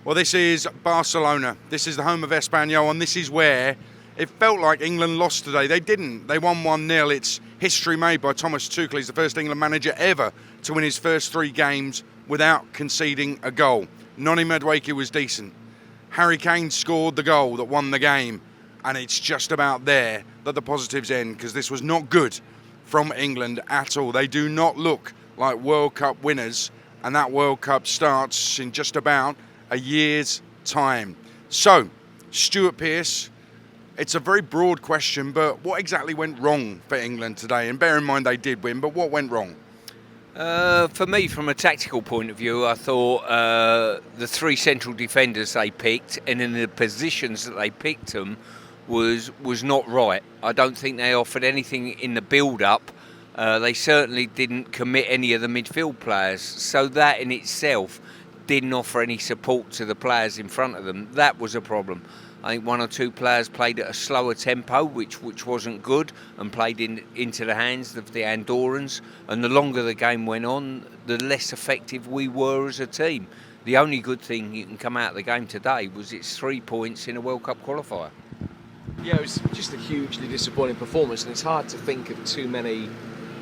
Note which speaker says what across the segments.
Speaker 1: Well, this is Barcelona. This is the home of Espanyol, and this is where it felt like England lost today. They didn't. They won 1-0. It's history made by Thomas Tuchel. He's the first England manager ever to win his first 3 games without conceding a goal. Noni Madueke was decent. Harry Kane scored the goal that won the game, and it's just about there that the positives end, because this was not good from England at all. They do not look like World Cup winners, and that World Cup starts in just about a year's time. So, Stuart Pearce, it's a very broad question, but what exactly went wrong for England today? And bear in mind they did win, but what went wrong?
Speaker 2: For me, from a tactical point of view, I thought the 3 central defenders they picked, and in the positions that they picked them, was not right. I don't think they offered anything in the build-up. They certainly didn't commit any of the midfield players, so that in itself didn't offer any support to the players in front of them. That was a problem. I think 1 or 2 players played at a slower tempo, which wasn't good, and played into the hands of the Andorrans. And the longer the game went on, the less effective we were as a team. The only good thing you can come out of the game today was it's 3 points in a World Cup qualifier.
Speaker 3: Yeah, it was just a hugely disappointing performance, and it's hard to think of too many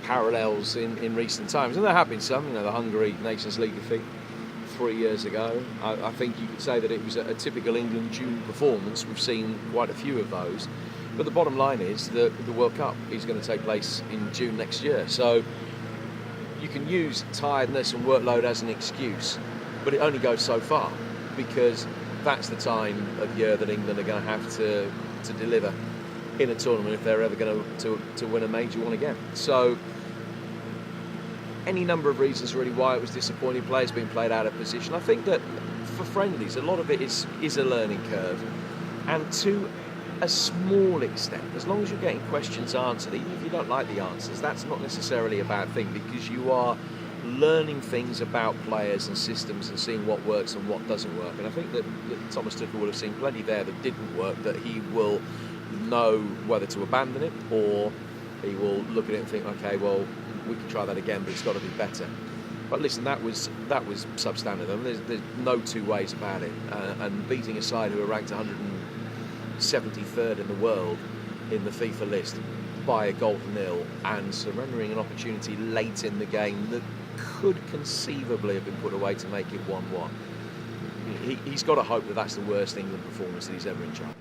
Speaker 3: parallels in recent times. And there have been some, the Hungary Nations League defeat 3 years ago. I think you could say that it was a typical England June performance. We've seen quite a few of those. But the bottom line is that the World Cup is going to take place in June next year. So you can use tiredness and workload as an excuse, but it only goes so far, because that's the time of year that England are going to have to deliver in a tournament if they're ever going to win a major one again. So any number of reasons really why it was disappointing. Players being played out of position. I think that for friendlies, a lot of it is a learning curve, and to a small extent, as long as you're getting questions answered, even if you don't like the answers, that's not necessarily a bad thing, because you are learning things about players and systems and seeing what works and what doesn't work. And I think that Thomas Tuchel will have seen plenty there that didn't work, that he will know whether to abandon it, or he will look at it and think, okay, well, we can try that again, but it's got to be better. But listen, that was substandard. I mean, there's no 2 ways about it. And beating a side who are ranked 173rd in the world in the FIFA list by a goal to nil, and surrendering an opportunity late in the game that could conceivably have been put away to make it 1-1. He's got to hope that that's the worst England performance that he's ever enjoyed.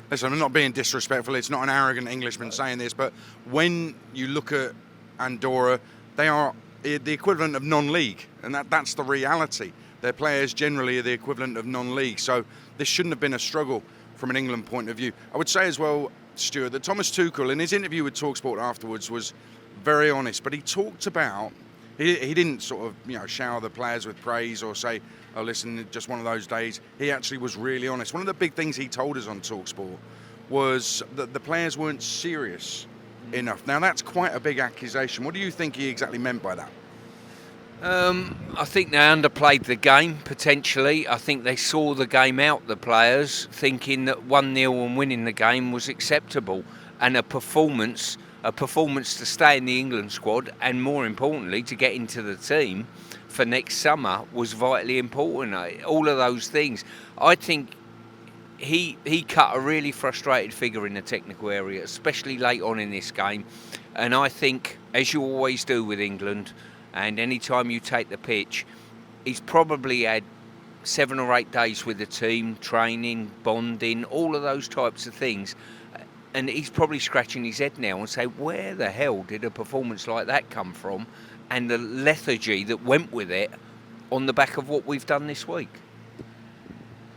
Speaker 1: Listen, I'm not being disrespectful. It's not an arrogant Englishman saying this, but when you look at Andorra, they are the equivalent of non-league, and that's the reality. Their players generally are the equivalent of non-league, so this shouldn't have been a struggle from an England point of view. I would say as well, Stuart, that Thomas Tuchel, in his interview with talkSPORT afterwards, was very honest, but he talked about, he didn't sort of shower the players with praise or say, oh listen, just one of those days. He actually was really honest. One of the big things he told us on talkSPORT was that the players weren't serious enough. Now that's quite a big accusation. What do you think he exactly meant by that?
Speaker 2: I think they underplayed the game, potentially. I think they saw the game out, the players, thinking that 1-0 and winning the game was acceptable, and a performance to stay in the England squad, and more importantly to get into the team for next summer, was vitally important. All of those things. I think he cut a really frustrated figure in the technical area, especially late on in this game. And I think, as you always do with England, and any time you take the pitch, he's probably had 7 or 8 days with the team, training, bonding, all of those types of things. And he's probably scratching his head now and say, where the hell did a performance like that come from? And the lethargy that went with it on the back of what we've done this week.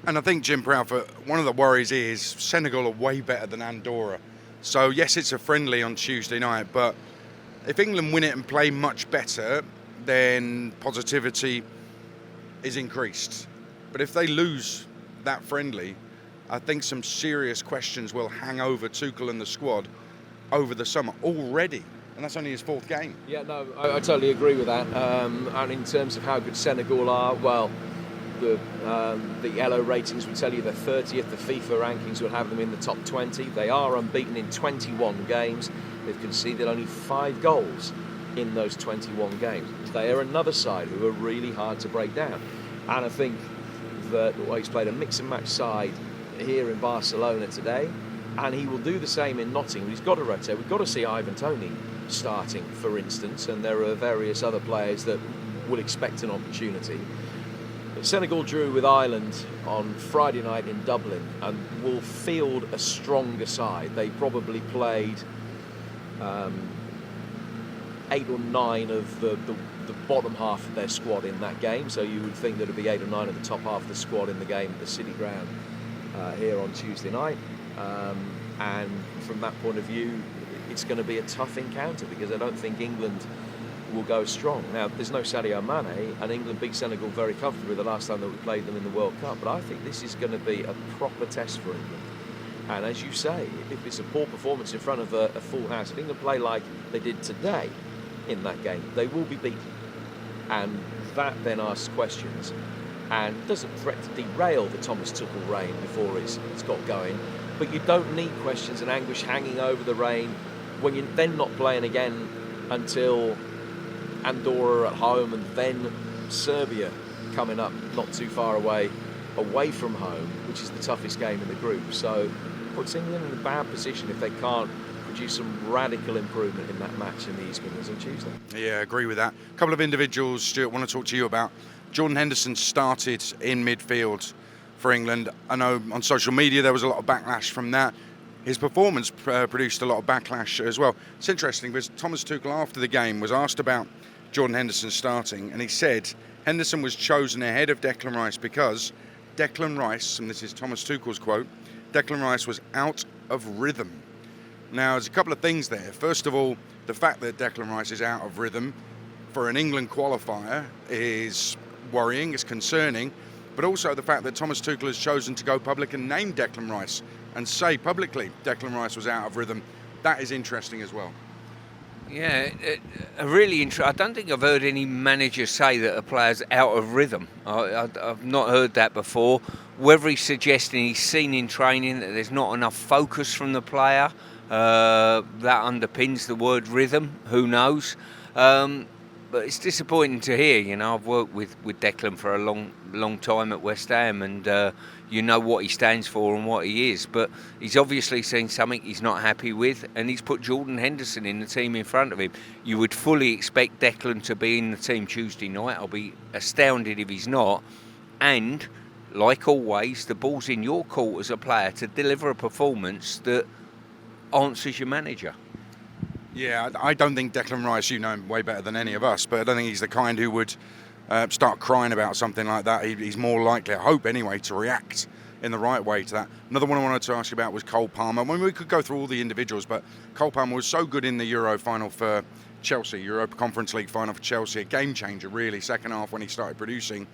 Speaker 1: And I think, Jim Proudfoot, one of the worries is Senegal are way better than Andorra. So, yes, it's a friendly on Tuesday night, but if England win it and play much better, then positivity is increased. But if they lose that friendly, I think some serious questions will hang over Tuchel and the squad over the summer already. And that's only his 4th game.
Speaker 3: Yeah, no, I totally agree with that. And in terms of how good Senegal are, well, the yellow ratings would tell you they're 30th. The FIFA rankings would have them in the top 20. They are unbeaten in 21 games. They've conceded only 5 goals in those 21 games. They are another side who are really hard to break down. And I think that he's played a mix and match side here in Barcelona today, and he will do the same in Nottingham. He's got to rotate. We've got to see Ivan Toney starting, for instance, and there are various other players that will expect an opportunity. Senegal drew with Ireland on Friday night in Dublin and will field a stronger side. They probably played 8 or 9 of the bottom half of their squad in that game, so you would think that it would be 8 or 9 of the top half of the squad in the game at the City Ground here on Tuesday night. And from that point of view, it's going to be a tough encounter because I don't think England will go strong. Now, there's no Sadio Mane, and England beat Senegal very comfortably the last time that we played them in the World Cup, but I think this is going to be a proper test for England. And as you say, if it's a poor performance in front of a full house, if England play like they did today in that game, they will be beaten. And that then asks questions and doesn't threaten to derail the Thomas Tuchel reign before it's got going. But you don't need questions and anguish hanging over the reign when you're then not playing again until Andorra at home, and then Serbia coming up not too far away from home, which is the toughest game in the group. So puts England in a bad position if they can't produce some radical improvement in that match in the East Midlands on Tuesday.
Speaker 1: Yeah, I agree with that. A couple of individuals, Stuart, want to talk to you about. Jordan Henderson started in midfield for England. I know on social media there was a lot of backlash from that. His performance produced a lot of backlash as well. It's interesting because Thomas Tuchel after the game was asked about Jordan Henderson starting, and he said Henderson was chosen ahead of Declan Rice because Declan Rice, and this is Thomas Tuchel's quote, Declan Rice was out of rhythm. Now, there's a couple of things there. First of all, the fact that Declan Rice is out of rhythm for an England qualifier is worrying, it's concerning, but also the fact that Thomas Tuchel has chosen to go public and name Declan Rice and say publicly Declan Rice was out of rhythm. That is interesting as well.
Speaker 2: Yeah, really interesting. I don't think I've heard any manager say that a player's out of rhythm. I've not heard that before. Whether he's suggesting he's seen in training that there's not enough focus from the player, that underpins the word rhythm, who knows. But it's disappointing to hear. You know, I've worked with Declan for a long time at West Ham, and you know what he stands for and what he is. But he's obviously seen something he's not happy with, and he's put Jordan Henderson in the team in front of him. You would fully expect Declan to be in the team Tuesday night. I'll be astounded if he's not. And, like always, the ball's in your court as a player to deliver a performance that answers your manager.
Speaker 1: Yeah, I don't think Declan Rice, you know him way better than any of us, but I don't think he's the kind who would start crying about something like that. He's more likely, I hope anyway, to react in the right way to that. Another one I wanted to ask you about was Cole Palmer. I mean, we could go through all the individuals, but Cole Palmer was so good in the Euro final for Chelsea, Europa Conference League final for Chelsea, a game changer really, second half when he started producing,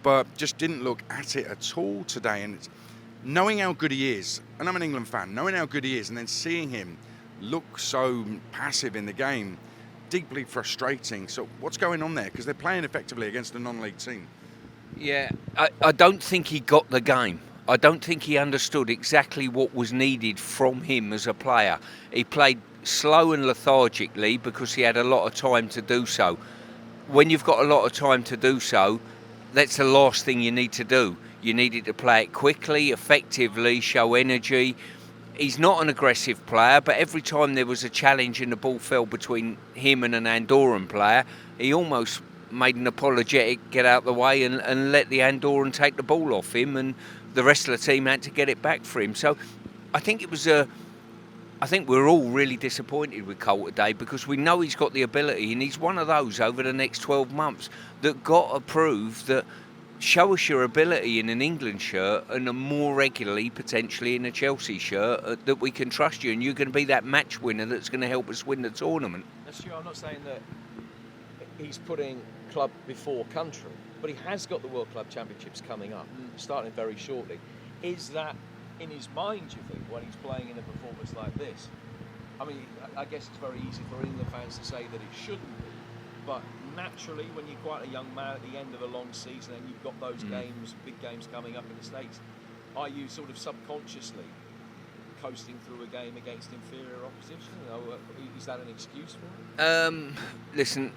Speaker 1: but just didn't look at it at all today. And it's, knowing how good he is, and I'm an England fan, knowing how good he is and then seeing him look so passive in the game, deeply frustrating. So what's going on there? Because they're playing effectively against a non-league team.
Speaker 2: Yeah, I don't think he got the game. I don't think he understood exactly what was needed from him as a player. He played slow and lethargically because he had a lot of time to do so. When you've got a lot of time to do so, that's the last thing you need to do. You needed to play it quickly, effectively, show energy. He's not an aggressive player, but every time there was a challenge and the ball fell between him and an Andorran player, he almost made an apologetic get out the way and let the Andorran take the ball off him, and the rest of the team had to get it back for him. So I think I think we're all really disappointed with Cole today because we know he's got the ability, and he's one of those over the next 12 months that got to prove that show us your ability in an England shirt and more regularly potentially in a Chelsea shirt, that we can trust you and you're going to be that match winner that's going to help us win the tournament.
Speaker 3: That's true. I'm not saying that he's putting club before country, but he has got the World Club Championships coming up, starting very shortly. Is that in his mind, do you think, when he's playing in a performance like this? I mean, I guess it's very easy for England fans to say that it shouldn't be, but naturally, when you're quite a young man at the end of a long season and you've got those games, big games coming up in the States, are you sort of subconsciously coasting through a game against inferior opposition? You know, is that an excuse for it?
Speaker 2: Listen,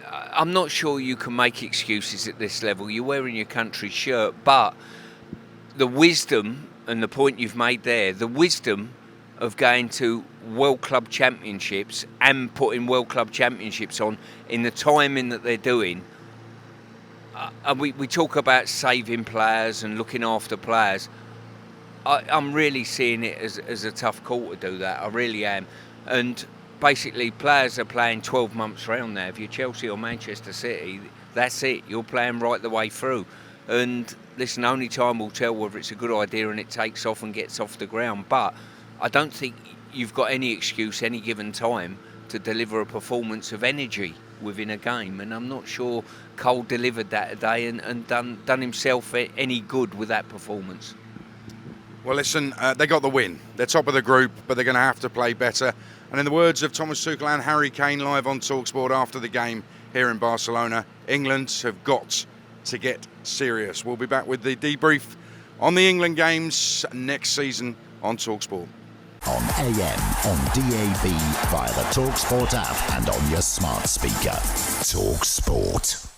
Speaker 2: I'm not sure you can make excuses at this level. You're wearing your country shirt, but the wisdom, and the point you've made there, the wisdom of going to World Club Championships and putting World Club Championships on in the timing that they're doing. We talk about saving players and looking after players. I'm really seeing it as a tough call to do that. I really am. And basically, players are playing 12 months round now. If you're Chelsea or Manchester City, that's it. You're playing right the way through. And listen, only time will tell whether it's a good idea and it takes off and gets off the ground. But I don't think you've got any excuse any given time to deliver a performance of energy within a game. And I'm not sure Cole delivered that today and done himself any good with that performance.
Speaker 1: Well, listen, they got the win. They're top of the group, but they're going to have to play better. And in the words of Thomas Tuchel and Harry Kane live on talkSPORT after the game here in Barcelona, England have got to get serious. We'll be back with the debrief on the England games next season on talkSPORT.
Speaker 4: On AM, on DAB, via the talkSPORT app and on your smart speaker. talkSPORT.